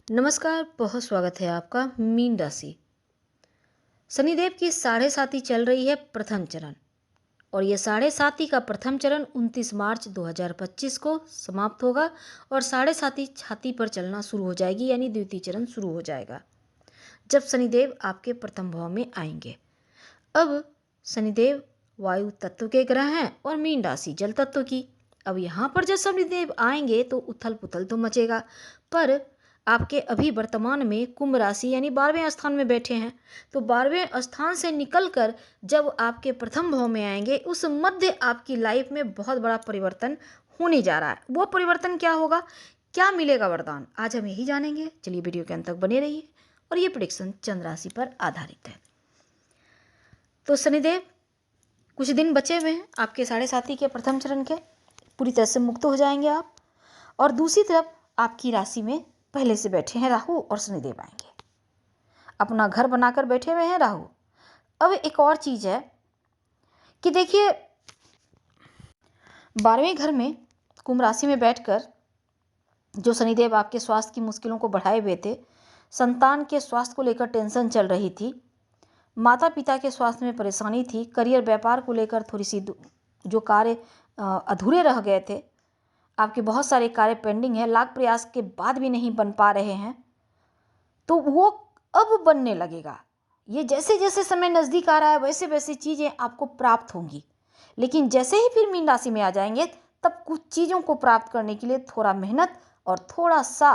नमस्कार, बहुत स्वागत है आपका मीन राशि। शनिदेव की साढ़े साती चल रही है प्रथम चरण। और ये साढ़े साती का प्रथम चरण 29 मार्च 2025 को समाप्त होगा और साढ़े साती छाती पर चलना शुरू हो जाएगी, यानी द्वितीय चरण शुरू हो जाएगा जब शनिदेव आपके प्रथम भाव में आएंगे। अब शनिदेव वायु तत्व के ग्रह हैं और मीन राशि जल तत्व की। अब यहाँ पर जब शनिदेव आएंगे तो उथल पुथल तो मचेगा, पर आपके अभी वर्तमान में कुंभ राशि यानी 12वें स्थान में बैठे हैं, तो 12वें स्थान से निकलकर जब आपके प्रथम भाव में आएंगे उस मध्य आपकी लाइफ में बहुत बड़ा परिवर्तन होने जा रहा है। वो परिवर्तन क्या होगा, क्या मिलेगा वरदान, आज हम यही जानेंगे। चलिए वीडियो के अंत तक बने रहिए। और ये प्रेडिक्शन चंद्र राशि पर आधारित है। तो शनिदेव कुछ दिन बचे हुए हैं आपके साढ़े साती के प्रथम चरण के, पूरी तरह से मुक्त हो जाएंगे आप। और दूसरी तरफ आपकी राशि में पहले से बैठे हैं राहु और शनिदेव आएंगे, अपना घर बनाकर बैठे हुए हैं राहु। अब एक और चीज है कि देखिए, 12वें घर में कुंभ राशि में बैठकर जो शनिदेव आपके स्वास्थ्य की मुश्किलों को बढ़ाए हुए थे, संतान के स्वास्थ्य को लेकर टेंशन चल रही थी, माता पिता के स्वास्थ्य में परेशानी थी, करियर व्यापार को लेकर थोड़ी सी जो कार्य अधूरे रह गए थे, आपके बहुत सारे कार्य पेंडिंग है, लाख प्रयास के बाद भी नहीं बन पा रहे हैं, तो वो अब बनने लगेगा। ये जैसे जैसे समय नज़दीक आ रहा है वैसे वैसे चीज़ें आपको प्राप्त होंगी। लेकिन जैसे ही फिर मीन राशि में आ जाएंगे तब कुछ चीज़ों को प्राप्त करने के लिए थोड़ा मेहनत और थोड़ा सा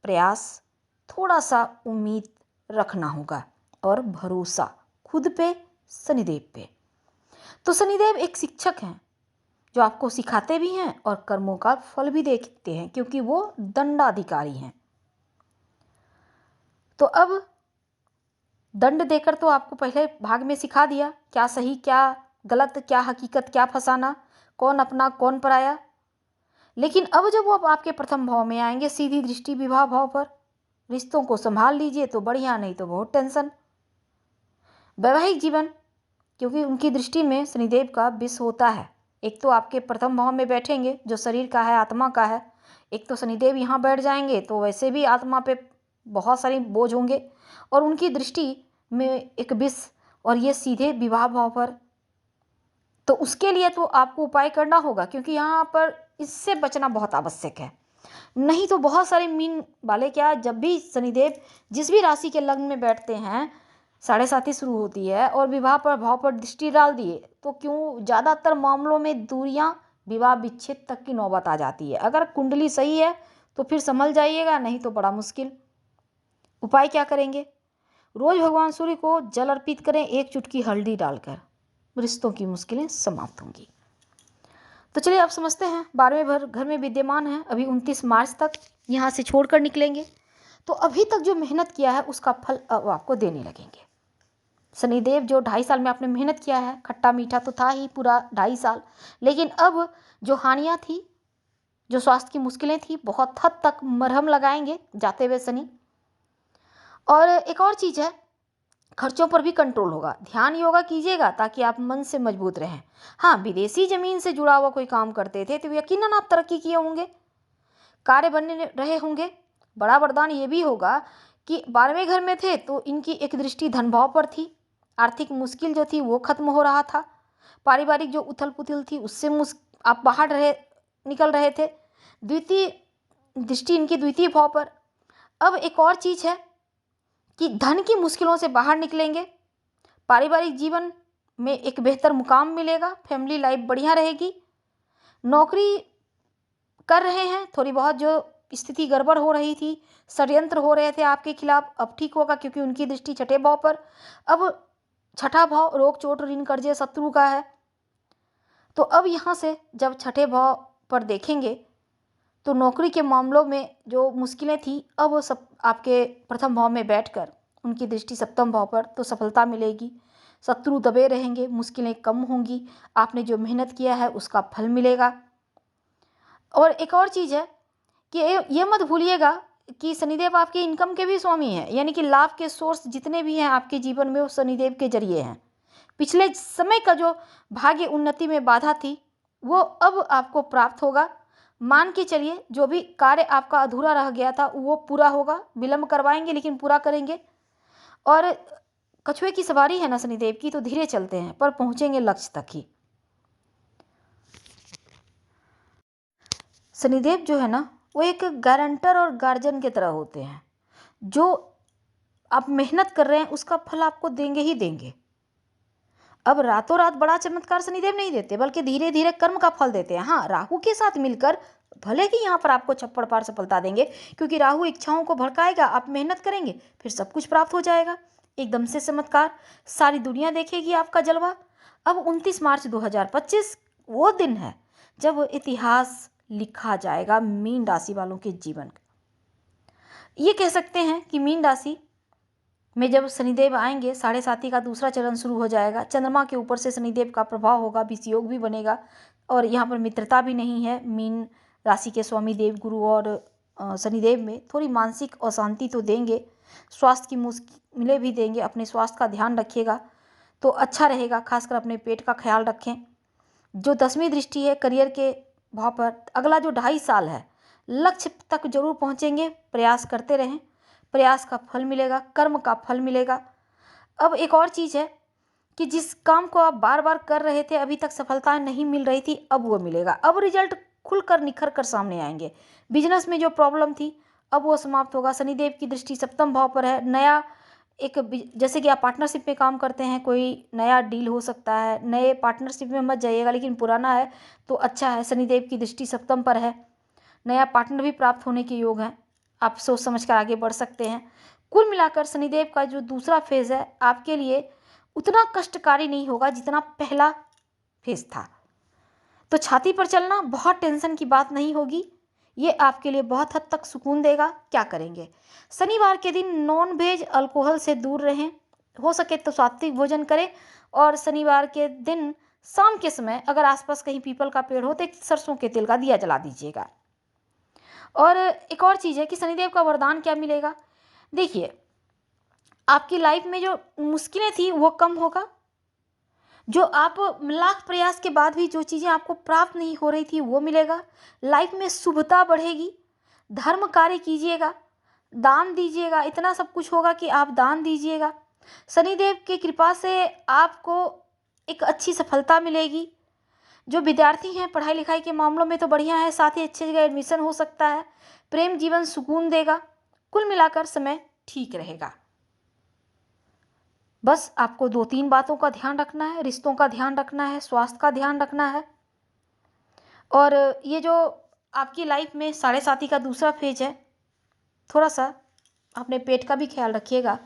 प्रयास, थोड़ा सा उम्मीद रखना होगा और भरोसा खुद पे, शनिदेव पे। तो शनिदेव एक शिक्षक हैं जो आपको सिखाते भी हैं और कर्मों का फल भी देखते हैं, क्योंकि वो दंडाधिकारी हैं। तो अब दंड देकर तो आपको पहले भाग में सिखा दिया क्या सही क्या गलत, क्या हकीकत क्या फसाना, कौन अपना कौन पराया। लेकिन अब जब वो आपके प्रथम भाव में आएंगे, सीधी दृष्टि विवाह भाव पर, रिश्तों को संभाल लीजिए तो बढ़िया, नहीं तो बहुत टेंशन। वैवाहिक जीवन, क्योंकि उनकी दृष्टि में शनिदेव का विष होता है। एक तो आपके प्रथम भाव में बैठेंगे जो शरीर का है, आत्मा का है, एक तो शनिदेव यहाँ बैठ जाएंगे तो वैसे भी आत्मा पे बहुत सारी बोझ होंगे, और उनकी दृष्टि में एक विष, और ये सीधे विवाह भाव पर। तो उसके लिए तो आपको उपाय करना होगा, क्योंकि यहाँ पर इससे बचना बहुत आवश्यक है। नहीं तो बहुत सारे मीन वाले क्या, जब भी शनिदेव जिस भी राशि के लग्न में बैठते हैं, साढ़े साती शुरू होती है और विवाह पर भाव पर दृष्टि डाल दिए तो क्यों ज़्यादातर मामलों में दूरियां, विवाह विच्छेद तक की नौबत आ जाती है। अगर कुंडली सही है तो फिर संभल जाइएगा, नहीं तो बड़ा मुश्किल। उपाय क्या करेंगे, रोज भगवान सूर्य को जल अर्पित करें, एक चुटकी हल्दी डालकर, रिश्तों की मुश्किलें समाप्त होंगी। तो चलिए आप समझते हैं, 12वें घर में विद्यमान है, अभी 29 मार्च तक यहाँ से छोड़कर निकलेंगे, तो अभी तक जो मेहनत किया है उसका फल अब आपको देने लगेंगे। शनिदेव जो 2.5 साल में आपने मेहनत किया है, खट्टा मीठा तो था ही पूरा 2.5 साल, लेकिन अब जो हानियाँ थी, जो स्वास्थ्य की मुश्किलें थी, बहुत हद तक मरहम लगाएंगे जाते हुए शनि। और एक और चीज़ है, खर्चों पर भी कंट्रोल होगा। ध्यान योगा कीजिएगा ताकि आप मन से मजबूत रहें। हाँ, विदेशी जमीन से जुड़ा हुआ कोई काम करते थे तो यकीनन आप तरक्की किए होंगे, कार्य बनने रहे होंगे। बड़ा वरदान ये भी होगा कि 12वें घर में थे तो इनकी एक दृष्टि धन भाव पर थी, आर्थिक मुश्किल जो थी वो खत्म हो रहा था, पारिवारिक जो उथल पुथल थी उससे आप बाहर निकल रहे थे। द्वितीय दृष्टि इनकी द्वितीय भाव पर। अब एक और चीज़ है कि धन की मुश्किलों से बाहर निकलेंगे, पारिवारिक जीवन में एक बेहतर मुकाम मिलेगा, फैमिली लाइफ बढ़िया रहेगी। नौकरी कर रहे हैं, थोड़ी बहुत जो स्थिति गड़बड़ हो रही थी, षड्यंत्र हो रहे थे आपके खिलाफ, अब ठीक होगा, क्योंकि उनकी दृष्टि छठे भाव पर। अब छठा भाव रोग चोट ऋण कर्जे शत्रु का है, तो अब यहाँ से जब छठे भाव पर देखेंगे तो नौकरी के मामलों में जो मुश्किलें थी, अब वो सब आपके प्रथम भाव में बैठकर उनकी दृष्टि सप्तम भाव पर, तो सफलता मिलेगी, शत्रु दबे रहेंगे, मुश्किलें कम होंगी, आपने जो मेहनत किया है उसका फल मिलेगा। और एक और चीज़ है कि ये मत भूलिएगा कि शनिदेव आपके इनकम के भी स्वामी हैं, यानी कि लाभ के सोर्स जितने भी हैं आपके जीवन में वो शनिदेव के जरिए हैं। पिछले समय का जो भाग्य उन्नति में बाधा थी वो अब आपको प्राप्त होगा। मान के चलिए जो भी कार्य आपका अधूरा रह गया था वो पूरा होगा, विलंब करवाएंगे लेकिन पूरा करेंगे। और कछुए की सवारी है ना शनिदेव की, तो धीरे चलते हैं पर पहुंचेंगे लक्ष्य तक ही। शनिदेव जो है ना वो एक गारंटर और गार्जियन की तरह होते हैं। जो आप मेहनत कर रहे हैं उसका फल आपको देंगे ही देंगे। अब रातों रात बड़ा चमत्कार शनिदेव नहीं देते, बल्कि धीरे धीरे कर्म का फल देते हैं। हाँ, राहु के साथ मिलकर भले ही यहाँ पर आपको छप्पड़ पार सफलता देंगे, क्योंकि राहु इच्छाओं को भड़काएगा, आप मेहनत करेंगे फिर सब कुछ प्राप्त हो जाएगा एकदम से चमत्कार। सारी दुनिया देखेगी आपका जलवा। अब 29 मार्च 2025 वो दिन है जब इतिहास लिखा जाएगा मीन राशि वालों के जीवन का। ये कह सकते हैं कि मीन राशि में जब शनिदेव आएंगे, 7.5 का दूसरा चरण शुरू हो जाएगा। चंद्रमा के ऊपर से शनिदेव का प्रभाव होगा, विषयोग भी बनेगा और यहाँ पर मित्रता भी नहीं है। मीन राशि के स्वामी देव गुरु और शनिदेव में थोड़ी मानसिक अशांति तो देंगे, स्वास्थ्य की मुश्किलें भी देंगे। अपने स्वास्थ्य का ध्यान रखिएगा तो अच्छा रहेगा, खासकर अपने पेट का ख्याल रखें। जो 10वीं दृष्टि है करियर के भाव पर, अगला जो 2.5 साल है लक्ष्य तक जरूर पहुँचेंगे। प्रयास करते रहें, प्रयास का फल मिलेगा, कर्म का फल मिलेगा। अब एक और चीज़ है कि जिस काम को आप बार बार कर रहे थे, अभी तक सफलताएं नहीं मिल रही थी, अब वो मिलेगा। अब रिजल्ट खुलकर निखर कर सामने आएंगे। बिजनेस में जो प्रॉब्लम थी अब वो समाप्त होगा। शनिदेव की दृष्टि 7वें भाव पर है। नया जैसे कि आप पार्टनरशिप में काम करते हैं, कोई नया डील हो सकता है। नए पार्टनरशिप में मत जाइएगा, लेकिन पुराना है तो अच्छा है। शनिदेव की दृष्टि 7वें पर है। नया पार्टनर भी प्राप्त होने के योग हैं, आप सोच समझ कर आगे बढ़ सकते हैं। कुल मिलाकर शनिदेव का जो दूसरा फेज़ है आपके लिए उतना कष्टकारी नहीं होगा जितना पहला फेज़ था। तो छाती पर चलना बहुत टेंशन की बात नहीं होगी, ये आपके लिए बहुत हद तक सुकून देगा। क्या करेंगे? शनिवार के दिन नॉन वेज अल्कोहल से दूर रहें, हो सके तो सात्विक भोजन करें। और शनिवार के दिन शाम के समय अगर आसपास कहीं पीपल का पेड़ हो तो एक सरसों के तेल का दिया जला दीजिएगा। और एक और चीज़ है कि शनिदेव का वरदान क्या मिलेगा। देखिए, आपकी लाइफ में जो मुश्किलें थी वो कम होगा। जो आप लाख प्रयास के बाद भी जो चीज़ें आपको प्राप्त नहीं हो रही थी वो मिलेगा। लाइफ में शुभता बढ़ेगी। धर्म कार्य कीजिएगा, दान दीजिएगा, इतना सब कुछ होगा कि आप दान दीजिएगा। शनिदेव की कृपा से आपको एक अच्छी सफलता मिलेगी। जो विद्यार्थी हैं पढ़ाई लिखाई के मामलों में तो बढ़िया है, साथ ही अच्छी जगह एडमिशन हो सकता है। प्रेम जीवन सुकून देगा। कुल मिलाकर समय ठीक रहेगा। बस आपको 2-3 बातों का ध्यान रखना है, रिश्तों का ध्यान रखना है, स्वास्थ्य का ध्यान रखना है। और ये जो आपकी लाइफ में 7.5 का दूसरा फेज है, थोड़ा सा अपने पेट का भी ख्याल रखिएगा।